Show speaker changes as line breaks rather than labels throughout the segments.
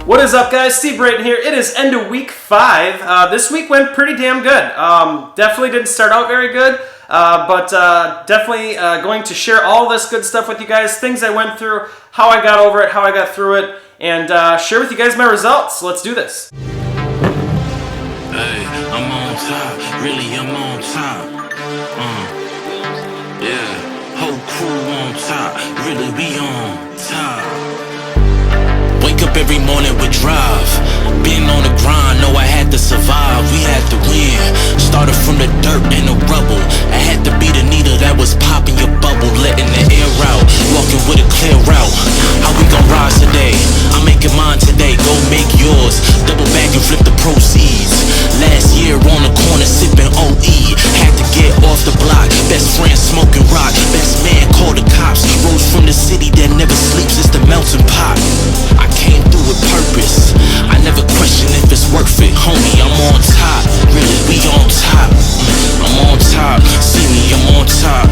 What is up, guys? Steve Brayton here. It is end of week 5. This week went pretty damn good. Definitely didn't start out very good, but definitely going to share all this good stuff with you guys, things I went through, how I got over it, how I got through it, and share with you guys my results. Let's do this.
Hey, I'm on top, really I'm on top. Yeah, whole crew on top, really we on top. Wake up every morning with drive. Been on the grind, know I had to survive. We had to win. Started from the dirt and the rubble. I had to be the needle that was popping your bubble, letting the air out. Walking with a clear route. How we gon' rise today? I'm making mine today. Go make yours. Double back and flip the proceeds. Last year on the corner sipping OE. Had to get off the block. Best friend smoking rock. Best man called the cops. Rose from the city that never sleeps. It's the melting pot. I came through with purpose. I never question if it's worth it. Homie, I'm on top. Really, we on top. I'm on top. See me, I'm on top.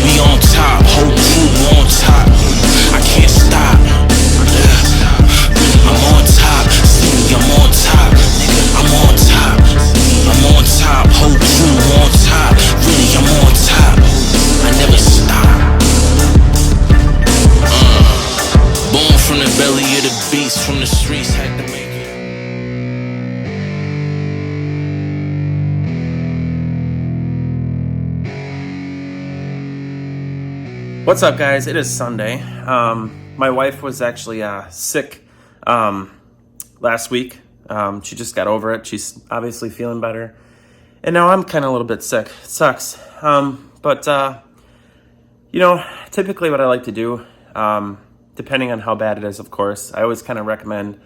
We on top. Whole crew on top. I can't stop. I'm on top. See me, I'm on top. I'm on top. I'm on top. Whole crew on top. Really, I'm on top. I never stop. Born from the belly of the beast, from the streets, had to make it.
What's up, guys? It is Sunday. My wife was actually sick last week. She just got over it. She's obviously feeling better. And now I'm kind of a little bit sick. It sucks. But typically what I like to do, depending on how bad it is, of course, I always kind of recommend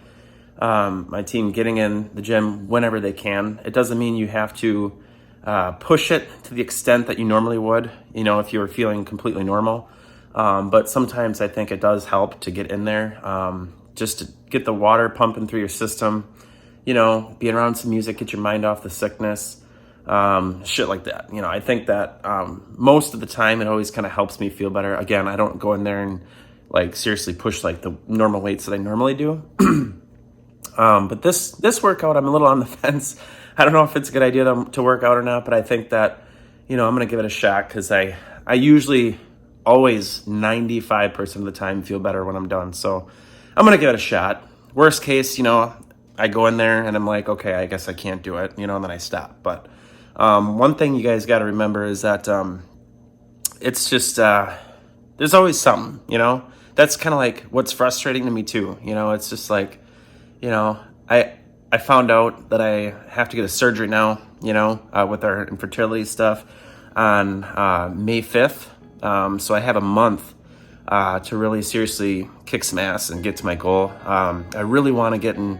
my team getting in the gym whenever they can. It doesn't mean you have to push it to the extent that you normally would, if you were feeling completely normal. But sometimes I think it does help to get in there, just to get the water pumping through your system, being around some music, get your mind off the sickness, shit like that. I think that most of the time it always kind of helps me feel better. Again, I don't go in there and seriously push the normal weights that I normally do. But this workout, I'm a little on the fence. I don't know if it's a good idea to work out or not, but I think that, I'm going to give it a shot because I usually always 95% of the time feel better when I'm done. So I'm going to give it a shot. Worst case, I go in there and I'm like, okay, I guess I can't do it, and then I stop. But one thing you guys got to remember is that it's just, there's always something, That's kind of what's frustrating to me too. It's just I found out that I have to get a surgery now, with our infertility stuff on May 5th. So I have a month to really seriously kick some ass and get to my goal. I really want to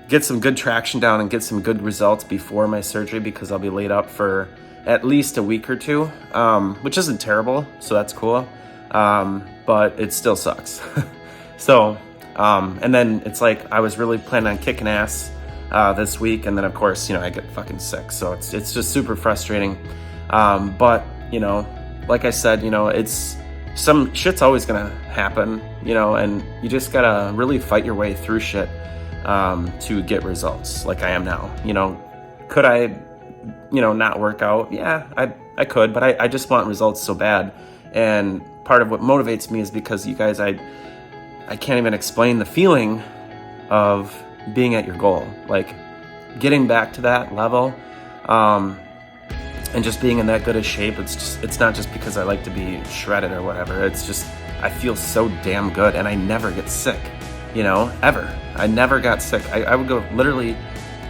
get some good traction down and get some good results before my surgery because I'll be laid up for at least a week or two, which isn't terrible. So that's cool. But it still sucks. So, and then it's I was really planning on kicking ass this week, and then of course, I get fucking sick. So it's just super frustrating. But like I said, it's some shit's always gonna happen, and you just gotta really fight your way through shit to get results like I am now. Could I, not work out? Yeah, I could, but I just want results so bad. And part of what motivates me is because you guys, I can't even explain the feeling of being at your goal, getting back to that level, and just being in that good a shape. It's not just because I like to be shredded or whatever. It's just, I feel so damn good and I never get sick, ever. I never got sick. I would go literally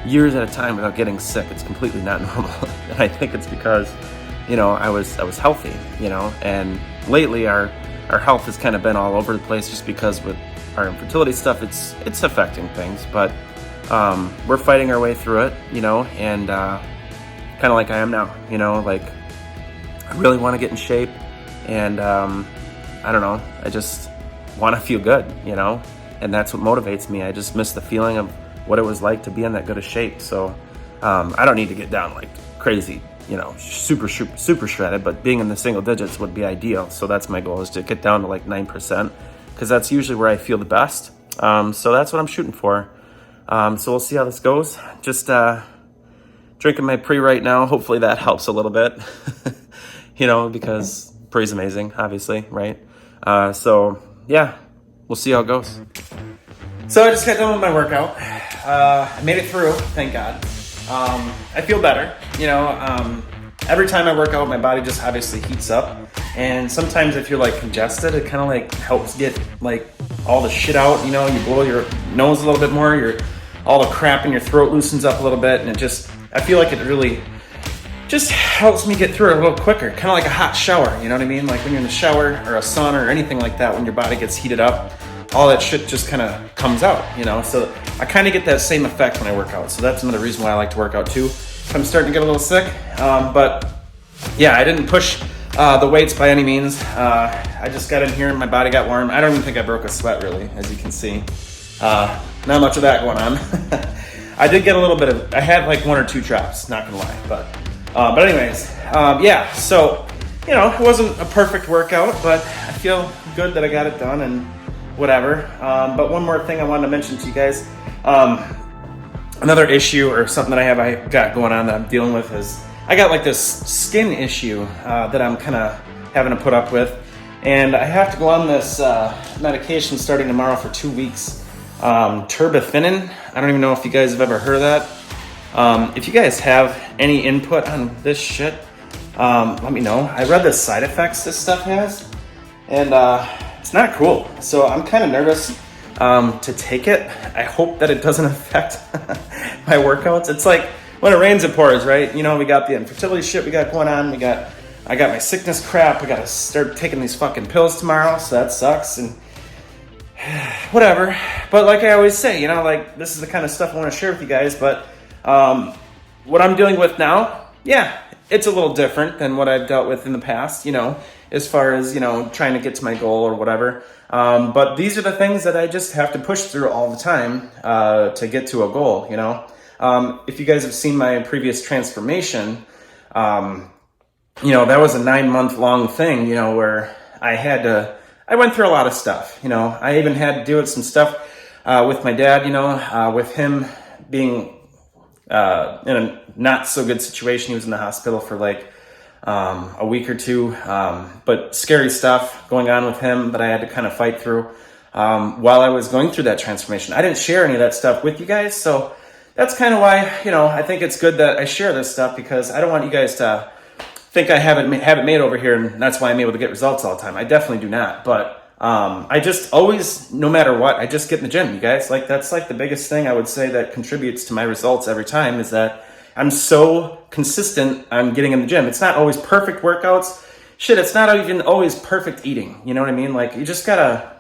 years at a time without getting sick. It's completely not normal. And I think it's because, I was healthy, and lately our health has kind of been all over the place just because with our infertility stuff, it's affecting things, but we're fighting our way through it, and kind of like I am now, I really want to get in shape, and I don't know, I just want to feel good, and that's what motivates me. I just miss the feeling of what it was like to be in that good a shape. So I don't need to get down crazy, super shredded, but being in the single digits would be ideal. So that's my goal, is to get down to 9%, because that's usually where I feel the best. So that's what I'm shooting for. So we'll see how this goes. Just drinking my pre right now. Hopefully that helps a little bit, because pre's amazing, obviously, right? So yeah, we'll see how it goes. So I just got done with my workout. I made it through, thank God. I feel better, every time I work out, my body just obviously heats up. And sometimes if you're like congested, it kind of like helps get like all the shit out, you blow your nose a little bit more, all the crap in your throat loosens up a little bit. And I feel like it really just helps me get through it a little quicker. Kind of like a hot shower, you know what I mean? Like when you're in the shower or a sauna or anything like that, when your body gets heated up, all that shit just kind of comes out, So I kind of get that same effect when I work out. So that's another reason why I like to work out too. I'm starting to get a little sick, but yeah, I didn't push the weights by any means. I just got in here and my body got warm. I don't even think I broke a sweat really, as you can see. Not much of that going on. I did get a little bit of, I had like 1 or 2 drops, not gonna lie, but anyways, yeah, so, it wasn't a perfect workout, but I feel good that I got it done and whatever. But one more thing I wanted to mention to you guys. Another issue or something that I got going on that I'm dealing with is I got like this skin issue that I'm kind of having to put up with. And I have to go on this medication starting tomorrow for 2 weeks. Terbinafine. I don't even know if you guys have ever heard of that. If you guys have any input on this shit, let me know. I read the side effects this stuff has, and it's not cool. So I'm kind of nervous to take it. I hope that it doesn't affect my workouts. It's like when it rains, it pours, right? We got the infertility shit we got going on. I got my sickness crap. I got to start taking these fucking pills tomorrow, so that sucks. And whatever. But like I always say, like this is the kind of stuff I want to share with you guys. But what I'm dealing with now, yeah, it's a little different than what I've dealt with in the past, as far as, trying to get to my goal or whatever. But these are the things that I just have to push through all the time to get to a goal, If you guys have seen my previous transformation, that was a 9-month long thing, where I went through a lot of stuff, I even had to deal with some stuff with my dad, with him being in a not so good situation. He was in the hospital for like a week or 2, but scary stuff going on with him that I had to kind of fight through while I was going through that transformation. I didn't share any of that stuff with you guys, so that's kind of why, I think it's good that I share this stuff, because I don't want you guys to think I have it made over here, and that's why I'm able to get results all the time. I definitely do not, but I just always, no matter what, I just get in the gym, you guys. Like that's like the biggest thing I would say that contributes to my results every time, is that I'm so consistent on getting in the gym. It's not always perfect workouts. Shit, it's not even always perfect eating. You know what I mean? Like you just gotta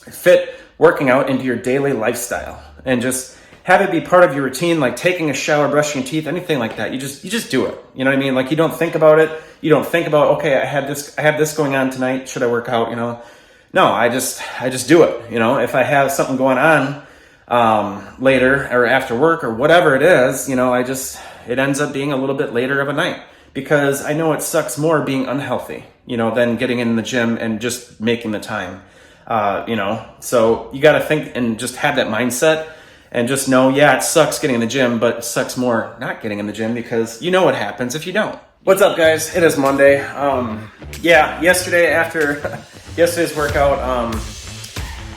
fit working out into your daily lifestyle and just have it be part of your routine, like taking a shower, brushing your teeth, anything like that. You just do it. You know what I mean? Like you don't think about it. You don't think about, okay, I have this going on tonight. Should I work out? No, I just do it. If I have something going on later or after work or whatever it is, it ends up being a little bit later of a night, because I know it sucks more being unhealthy, than getting in the gym and just making the time, so you got to think and just have that mindset and just know, yeah, it sucks getting in the gym, but it sucks more not getting in the gym, because you know what happens if you don't. What's up, guys? It is Monday. Yesterday after yesterday's workout,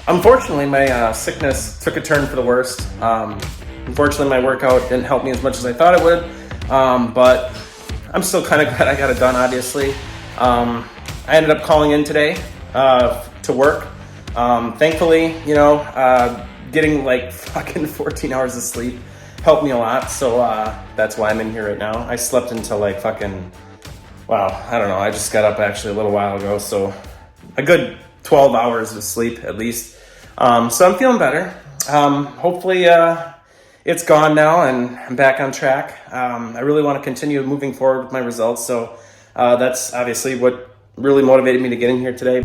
unfortunately, my sickness took a turn for the worst. Unfortunately, my workout didn't help me as much as I thought it would, but I'm still kind of glad I got it done, obviously. I ended up calling in today to work. Thankfully, getting like fucking 14 hours of sleep helped me a lot, so that's why I'm in here right now. I slept until like fucking, wow, I don't know, I just got up actually a little while ago, so a good 12 hours of sleep at least. So I'm feeling better. Hopefully it's gone now and I'm back on track. I really want to continue moving forward with my results, so that's obviously what really motivated me to get in here today.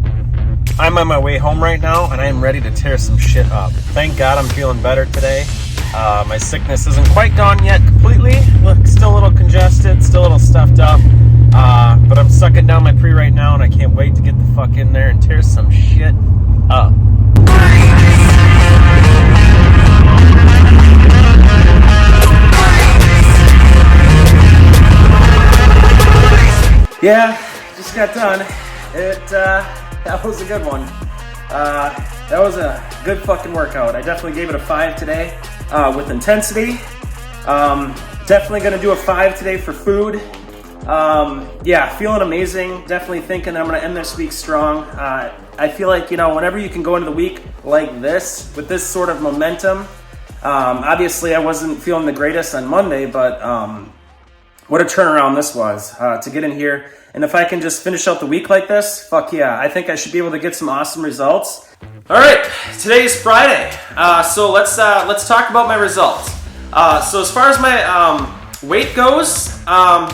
I'm on my way home right now, and I am ready to tear some shit up. Thank God I'm feeling better today. My sickness isn't quite gone yet completely. Look, still a little congested, still a little stuffed up. But I'm sucking down my pre right now, and I can't wait to get the fuck in there and tear some shit up. Yeah, just got done. That was a good one. That was a good fucking workout. I definitely gave it a 5 today with intensity. Definitely gonna do a 5 today for food. Yeah, feeling amazing. Definitely thinking I'm gonna end this week strong. I feel like, whenever you can go into the week like this, with this sort of momentum, obviously I wasn't feeling the greatest on Monday, but what a turnaround this was to get in here. And if I can just finish out the week like this, fuck yeah, I think I should be able to get some awesome results. All right, today is Friday, so let's talk about my results. So as far as my weight goes,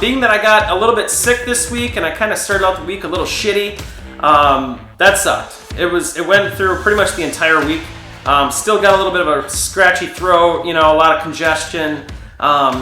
being that I got a little bit sick this week and I kind of started out the week a little shitty, that sucked. It went through pretty much the entire week. Still got a little bit of a scratchy throat, a lot of congestion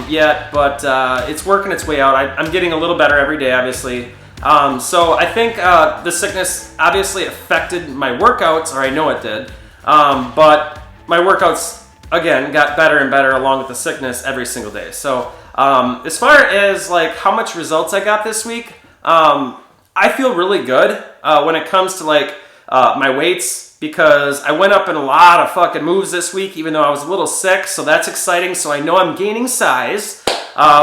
yet, but it's working its way out. I'm getting a little better every day, obviously. So I think the sickness obviously affected my workouts, or I know it did, but my workouts, again, got better and better along with the sickness every single day. So as far as like how much results I got this week, I feel really good when it comes to like my weights, because I went up in a lot of fucking moves this week, even though I was a little sick, so that's exciting. So I know I'm gaining size,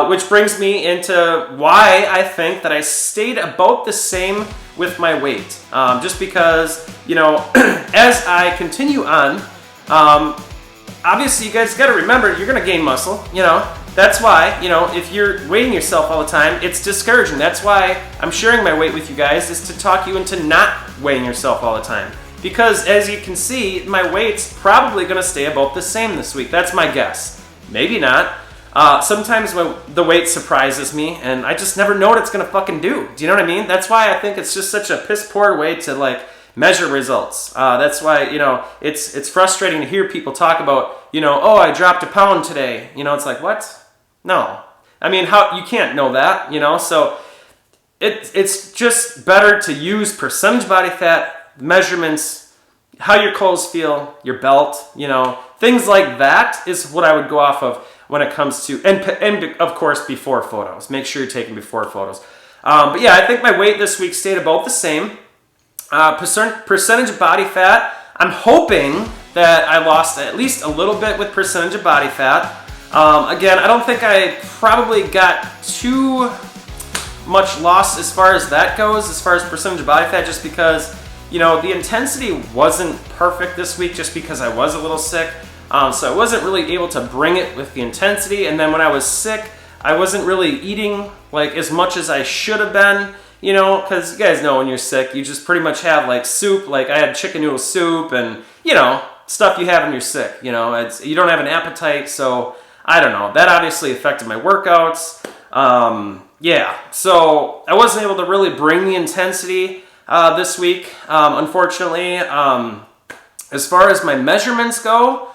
which brings me into why I think that I stayed about the same with my weight. Just because, as I continue on, obviously you guys got to remember, you're going to gain muscle, That's why, if you're weighing yourself all the time, it's discouraging. That's why I'm sharing my weight with you guys, is to talk you into not weighing yourself all the time. Because as you can see, my weight's probably going to stay about the same this week. That's my guess. Maybe not. Sometimes the weight surprises me, and I just never know what it's going to fucking do. Do you know what I mean? That's why I think it's just such a piss poor way to like measure results. That's why, it's frustrating to hear people talk about, oh, I dropped a pound today. It's like, what? No. I mean, how you can't know that, So it's just better to use percentage body fat measurements, how your clothes feel, your belt, things like that is what I would go off of when it comes to, and of course before photos. Make sure you're taking before photos. But yeah, I think my weight this week stayed about the same. Percentage of body fat, I'm hoping that I lost at least a little bit with percentage of body fat. Again, I don't think I probably got too much loss as far as that goes, as far as percentage of body fat, just because the intensity wasn't perfect this week, just because I was a little sick. So I wasn't really able to bring it with the intensity. And then when I was sick, I wasn't really eating like as much as I should have been, because you guys know when you're sick, you just pretty much have like soup. Like I had chicken noodle soup and, stuff you have when you're sick. You don't have an appetite. So I don't know. That obviously affected my workouts. Yeah, so I wasn't able to really bring the intensity this week, unfortunately. As far as my measurements go,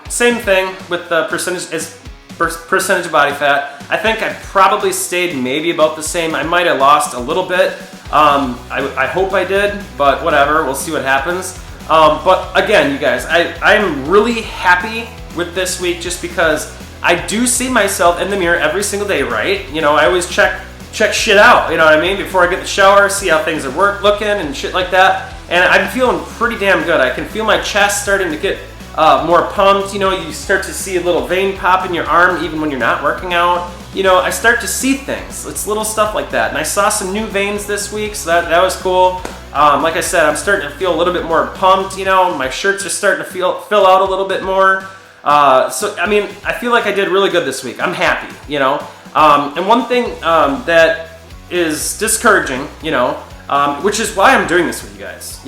same thing with the percentage of body fat. I think I probably stayed maybe about the same. I might have lost a little bit. I hope I did, but whatever. We'll see what happens. But again, you guys, I'm really happy with this week, just because I do see myself in the mirror every single day, right? I always check shit out, you know what I mean? Before I get in the shower, see how things are looking and shit like that. And I'm feeling pretty damn good. I can feel my chest starting to get more pumped. You start to see a little vein pop in your arm even when you're not working out. I start to see things. It's little stuff like that. And I saw some new veins this week, so that was cool. Like I said, I'm starting to feel a little bit more pumped. My shirts are starting to fill out a little bit more. So, I mean, I feel like I did really good this week. I'm happy, And one thing that is discouraging, which is why I'm doing this with you guys,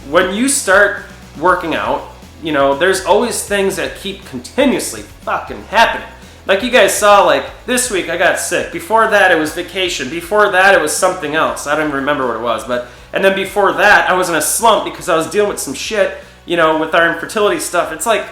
when you start working out, there's always things that keep continuously fucking happening. Like you guys saw, like this week I got sick. Before that it was vacation. Before that it was something else. I don't even remember what it was. And then before that I was in a slump because I was dealing with some shit, with our infertility stuff. It's like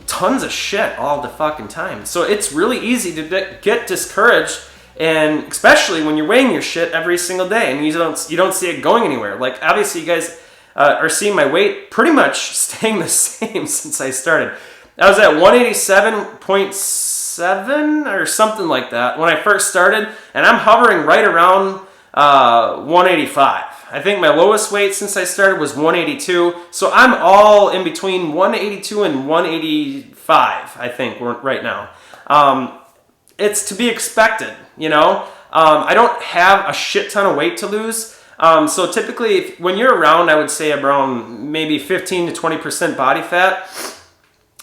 tons of shit all the fucking time. So it's really easy to get discouraged, and especially when you're weighing your shit every single day and you don't see it going anywhere. Like obviously you guys are seeing my weight pretty much staying the same since I started. I was at 187.7 107 or something like that when I first started, and I'm hovering right around 185. I think my lowest weight since I started was 182, so I'm all in between 182 and 185, I think, right now. It's to be expected, you know? I don't have a shit ton of weight to lose. So typically, when you're around, I would say around maybe 15 to 20% body fat,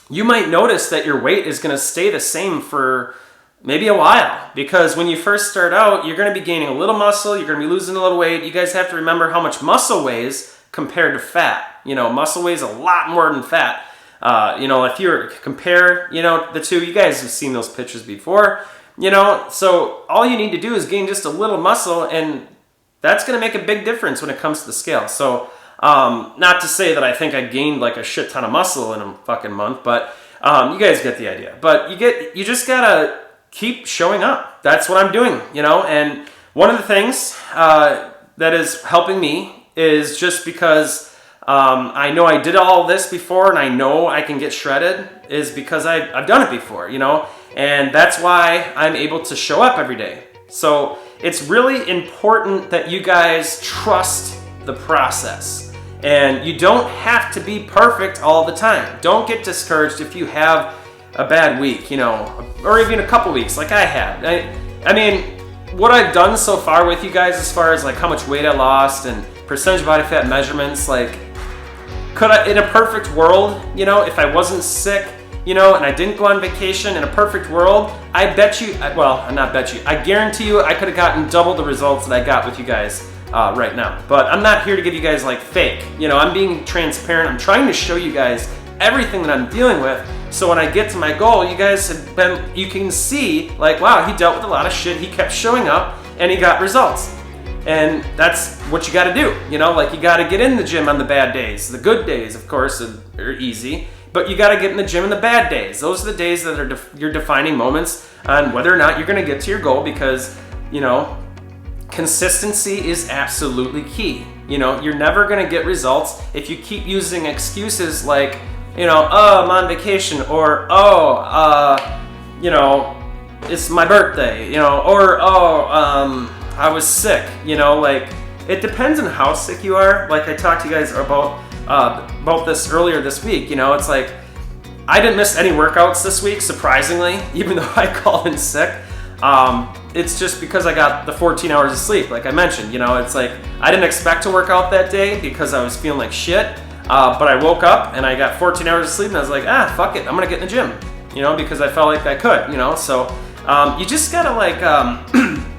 you might notice that your weight is going to stay the same for maybe a while. Because when you first start out, you're going to be gaining a little muscle, you're going to be losing a little weight. You guys have to remember how much muscle weighs compared to fat. You know, muscle weighs a lot more than fat. You know, if you compare, you know, the two, you guys have seen those pictures before. You know, so all you need to do is gain just a little muscle, and that's going to make a big difference when it comes to the scale. So, not to say that I think I gained like a shit ton of muscle in a fucking month, but you guys get the idea. But you just gotta keep showing up. That's what I'm doing, you know. And one of the things that is helping me is just because I know I did all this before, and I know I can get shredded, is because I've done it before, you know. And that's why I'm able to show up every day. So it's really important that you guys trust the process. And you don't have to be perfect all the time. Don't get discouraged if you have a bad week, you know, or even a couple weeks like I had. I mean, what I've done so far with you guys as far as like how much weight I lost and percentage body fat measurements, like, could I, in a perfect world, you know, if I wasn't sick, you know, and I didn't go on vacation, in a perfect world, I bet you, well, not bet you, I guarantee you I could have gotten double the results that I got with you guys right now. But I'm not here to give you guys like fake, you know, I'm being transparent. I'm trying to show you guys everything that I'm dealing with. So when I get to my goal, you guys have been, you can see like, wow, he dealt with a lot of shit. He kept showing up and he got results. And that's what you got to do, you know, like you got to get in the gym on the bad days. The good days, of course, are easy. But you got to get in the gym in the bad days. Those are the days that are your defining moments on whether or not you're going to get to your goal, because, you know, consistency is absolutely key. You know, you're never going to get results if you keep using excuses like, you know, oh, I'm on vacation, or, you know, it's my birthday, you know, or, I was sick, you know, like, it depends on how sick you are. Like I talked to you guys about this earlier this week, you know, it's like, I didn't miss any workouts this week, surprisingly, even though I called in sick. It's just because I got the 14 hours of sleep, like I mentioned, you know, it's like, I didn't expect to work out that day because I was feeling like shit, but I woke up and I got 14 hours of sleep and I was like, fuck it, I'm gonna get in the gym, you know, because I felt like I could, you know, so, you just gotta like,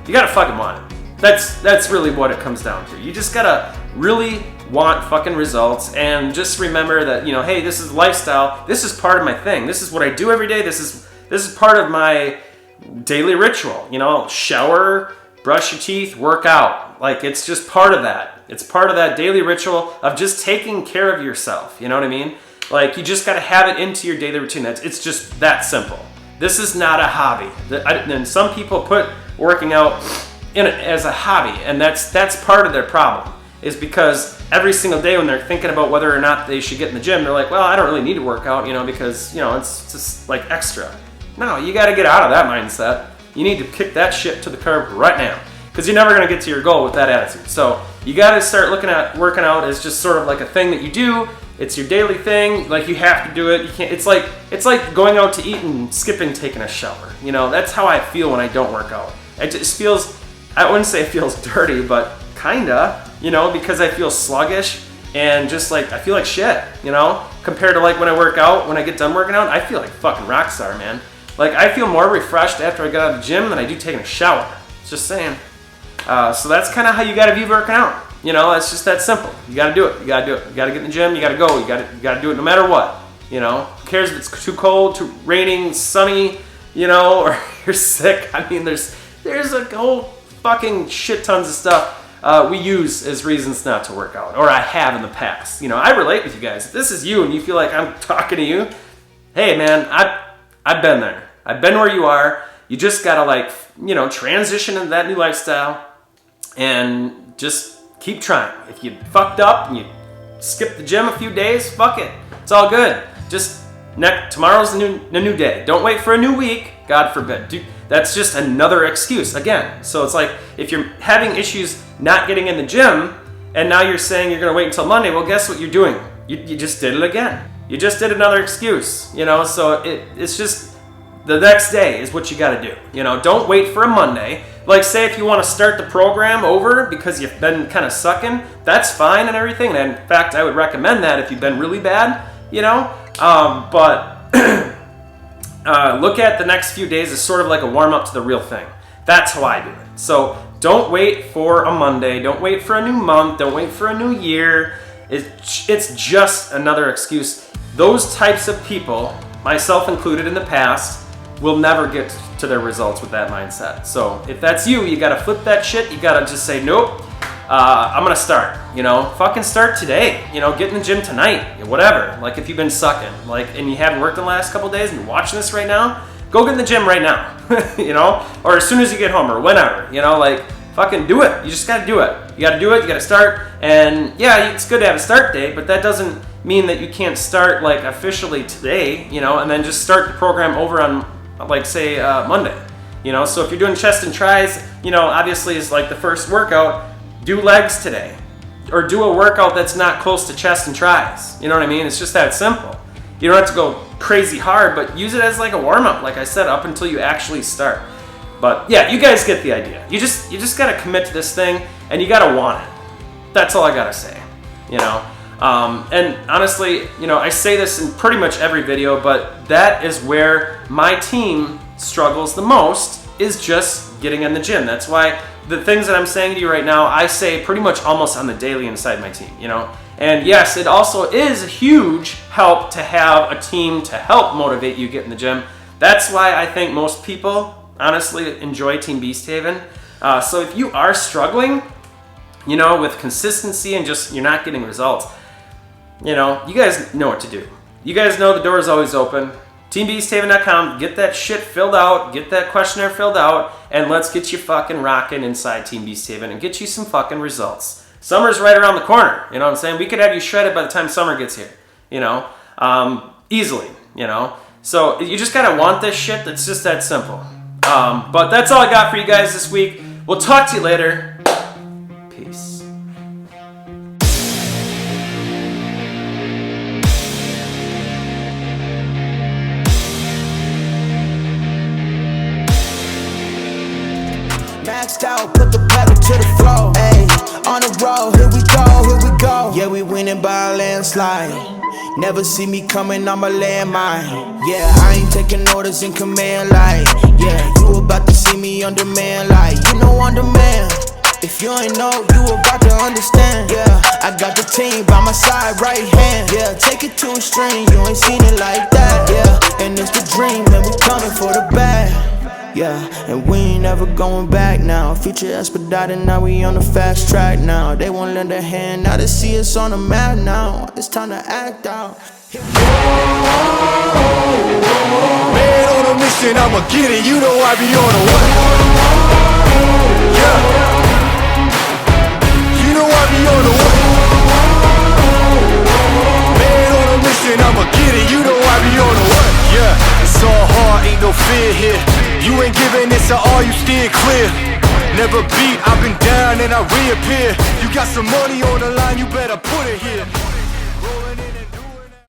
you gotta fucking want it. That's really what it comes down to. You just gotta really want fucking results, and just remember that, you know, hey, this is lifestyle. This is part of my thing. This is what I do every day. This is part of my daily ritual. You know, shower, brush your teeth, work out. Like, it's just part of that. It's part of that daily ritual of just taking care of yourself. You know what I mean? Like, you just gotta have it into your daily routine. It's just that simple. This is not a hobby. And some people put working out in it as a hobby, and that's part of their problem, is because every single day when they're thinking about whether or not they should get in the gym, they're like, well, I don't really need to work out, you know, because, you know, it's just like extra. No, you got to get out of that mindset. You need to kick that shit to the curb right now, because you're never going to get to your goal with that attitude. So you got to start looking at working out as just sort of like a thing that you do. It's your daily thing. Like, you have to do it. You can't. It's like going out to eat and skipping taking a shower. You know, that's how I feel when I don't work out. It just feels, I wouldn't say it feels dirty, but kinda, you know, because I feel sluggish and just like, I feel like shit, you know, compared to like when I work out, when I get done working out, I feel like fucking rock star, man. Like, I feel more refreshed after I get out of the gym than I do taking a shower. Just saying. So that's kind of how you gotta view working out. You know, it's just that simple. You gotta do it. You gotta do it. You gotta get in the gym. You gotta go. You gotta do it no matter what. You know, who cares if it's too cold, too raining, sunny, you know, or you're sick. I mean, there's a whole fucking shit tons of stuff we use as reasons not to work out, or I have in the past. You know, I relate with you guys. If this is you and you feel like I'm talking to you, hey man, I've been there. I've been where you are. You just gotta, like, you know, transition into that new lifestyle and just keep trying. If you fucked up and you skipped the gym a few days, fuck it. It's all good. Just tomorrow's the new day. Don't wait for a new week. God forbid. That's just another excuse again. So it's like, if you're having issues not getting in the gym, and now you're saying you're going to wait until Monday, well, guess what you're doing? You just did it again. You just did another excuse, you know? So it's just, the next day is what you got to do. You know, don't wait for a Monday. Like, say if you want to start the program over because you've been kind of sucking, that's fine and everything. And in fact, I would recommend that if you've been really bad, you know? But look at the next few days as sort of like a warm-up to the real thing. That's how I do it. So don't wait for a Monday. Don't wait for a new month. Don't wait for a new year. It's just another excuse. Those types of people, myself included in the past, will never get to their results with that mindset. So if that's you, you gotta flip that shit. You gotta just say, nope, I'm gonna start. You know, fucking start today. You know, get in the gym tonight, whatever. Like if you've been sucking, like, and you haven't worked in the last couple days and you're watching this right now, go get in the gym right now. You know, or as soon as you get home or whenever. You know, like fucking do it. You just gotta do it. You gotta do it. You gotta start. And yeah, it's good to have a start date, but that doesn't mean that you can't start like officially today. You know, and then just start the program over on, like, say Monday, you know. So if you're doing chest and tries, you know, obviously is like the first workout, do legs today, or do a workout that's not close to chest and tries. You know what I mean? It's just that simple. You don't have to go crazy hard, but use it as like a warm-up, like I said, up until you actually start. But yeah, you guys get the idea. You just gotta commit to this thing, and you gotta want it. That's all I gotta say, you know. And honestly, you know, I say this in pretty much every video, but that is where my team struggles the most, is just getting in the gym. That's why the things that I'm saying to you right now, I say pretty much almost on the daily inside my team, you know. And yes, it also is a huge help to have a team to help motivate you get in the gym. That's why I think most people honestly enjoy Team Beast Haven. So if you are struggling, you know, with consistency and just you're not getting results, you know, you guys know what to do. You guys know the door is always open. TeamBeastHaven.com, get that shit filled out, get that questionnaire filled out, and let's get you fucking rocking inside Team Beast Haven and get you some fucking results. Summer's right around the corner, you know what I'm saying? We could have you shredded by the time summer gets here, you know, easily, you know. So you just gotta want this shit. It's just that simple. But that's all I got for you guys this week. We'll talk to you later. Peace.
Maxed out, put the pedal to the floor. Ayy, on the road, here we go. Yeah, we winning by a landslide. Never see me coming, I'm a landmine. Yeah, I ain't taking orders in command like. Yeah, you about to see me on demand like. You know on demand. If you ain't know, you about to understand. Yeah, I got the team by my side, right hand. Yeah, take it to a string, you ain't seen it like that. Yeah, and it's the dream, and we coming for the bag. Yeah, and we ain't never going back now. Future expedited, now we on the fast track now. They won't lend a hand, now they see us on the map now. It's time to act out.
Man on a mission, I'ma get it, you know I be on a what? Yeah. You know I be on a what? Man on a mission, I'ma get it, you know I be on a what? Yeah, it's all hard, ain't no fear here. You ain't giving this at all, you steer clear. Never beat, I've been down and I reappear. You got some money on the line, you better put it here.